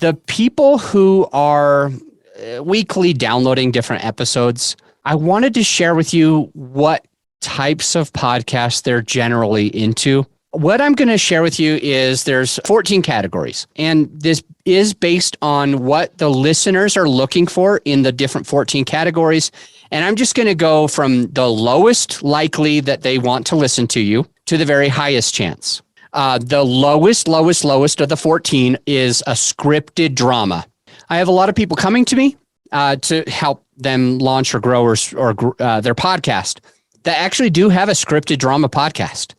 the people who are weekly downloading different episodes, I wanted to share with you what types of podcasts they're generally into. What I'm going to share with you is there's 14 categories, and this is based on what the listeners are looking for in the different 14 categories. And I'm just going to go from the lowest likely that they want to listen to you to the very highest chance. The lowest of the 14 is a scripted drama. I have a lot of people coming to me to help them launch or grow or their podcast that actually do have a scripted drama podcast.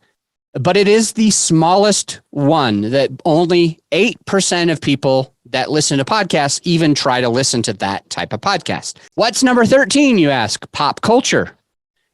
But it is the smallest one that only 8% of people that listen to podcasts even try to listen to that type of podcast. What's number 13, you ask? Pop culture.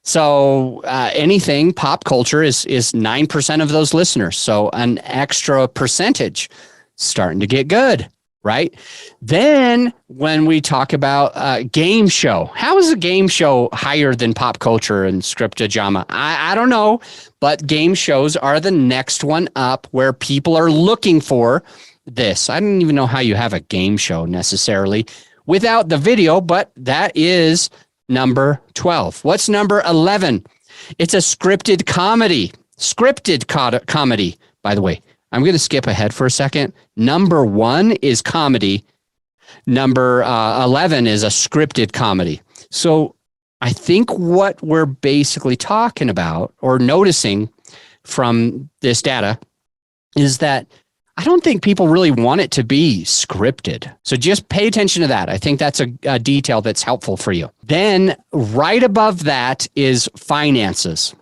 So anything pop culture is 9% of those listeners. So an extra percentage, starting to get good, right? Then when we talk about game show, how is a game show higher than pop culture and scripted drama? I don't know, but game shows are the next one up where people are looking for this. I don't even know how you have a game show necessarily without the video, but that is number 12. What's number 11? It's a scripted comedy. Comedy, by the way. I'm going to skip ahead for a second. Number 1 is comedy. Number 11 is a scripted comedy. So I think what we're basically talking about or noticing from this data is that I don't think people really want it to be scripted. So just pay attention to that. I think that's a detail that's helpful for you. Then right above that is finances.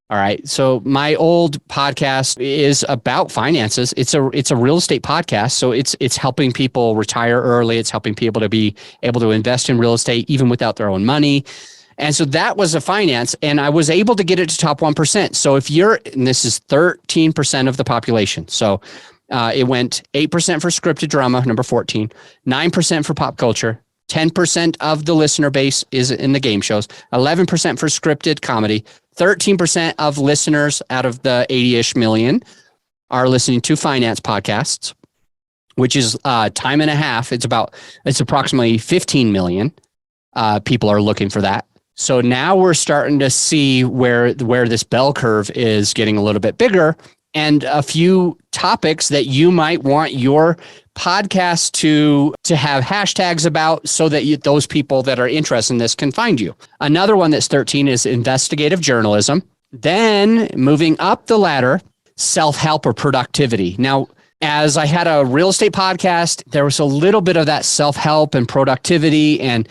All right. So my old podcast is about finances. It's a real estate podcast. So it's helping people retire early. It's helping people to be able to invest in real estate even without their own money. And so that was a finance, and I was able to get it to top 1%. So if and this is 13% of the population. So it went 8% for scripted drama, number 14, 9% for pop culture, 10% of the listener base is in the game shows, 11% for scripted comedy, 13% of listeners out of the 80-ish million are listening to finance podcasts, which is time and a half. It's approximately 15 million people are looking for that. So now we're starting to see where this bell curve is getting a little bit bigger, and a few topics that you might want your podcast to have hashtags about so that those people that are interested in this can find you. Another one that's 13 is investigative journalism. Then moving up the ladder, self-help or productivity. Now, as I had a real estate podcast, there was a little bit of that self-help and productivity and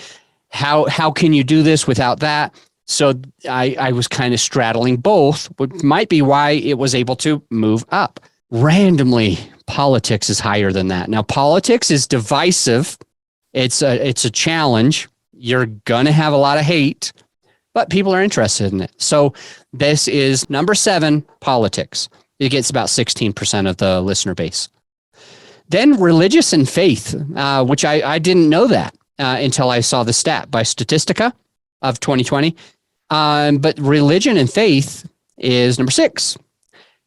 how can you do this without that? So I was kind of straddling both, which might be why it was able to move up. Randomly, politics is higher than that. Now, politics is divisive. It's a challenge. You're going to have a lot of hate, but people are interested in it. So this is number 7, politics. It gets about 16% of the listener base. Then religious and faith, which I didn't know that until I saw the stat by Statistica of 2020. But religion and faith is number 6.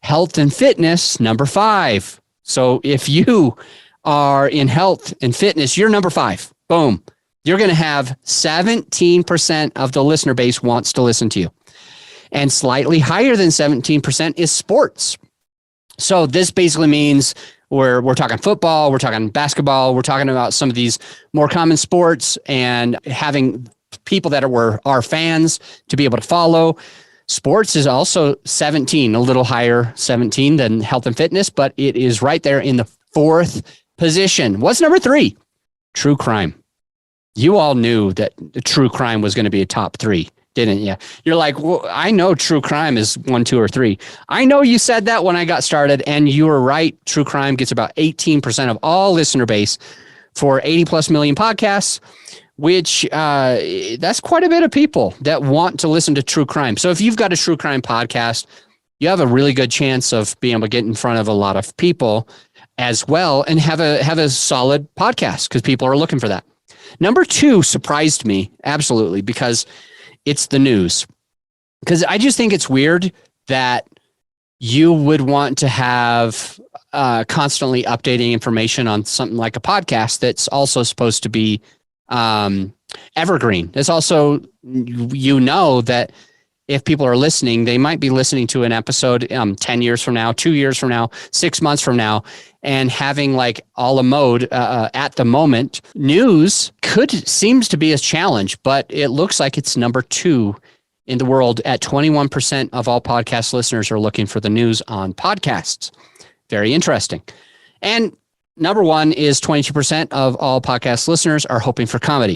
Health and fitness, number 5. So if you are in health and fitness, you're number 5. Boom. You're going to have 17% of the listener base wants to listen to you. And slightly higher than 17% is sports. So this basically means we're talking football, we're talking basketball, we're talking about some of these more common sports and having people that are our fans to be able to follow. Sports is also 17, a little higher 17 than health and fitness, but it is right there in the 4th position. What's number 3? True crime. You all knew that true crime was going to be a top 3, didn't you? You're like, well, I know true crime is 1, 2, or 3. I know you said that when I got started, and you were right. True crime gets about 18% of all listener base for 80 plus million podcasts, which that's quite a bit of people that want to listen to true crime. So if you've got a true crime podcast, you have a really good chance of being able to get in front of a lot of people as well and have a solid podcast because people are looking for that. Number 2 surprised me absolutely because it's the news. Because I just think it's weird that you would want to have constantly updating information on something like a podcast that's also supposed to be evergreen. It's also, that if people are listening, they might be listening to an episode 10 years from now, 2 years from now, 6 months from now, and having like a la mode at the moment. News seems to be a challenge, but it looks like it's number 2 in the world. At 21% of all podcast listeners are looking for the news on podcasts. Very interesting. And number 1 is 22% of all podcast listeners are hoping for comedy.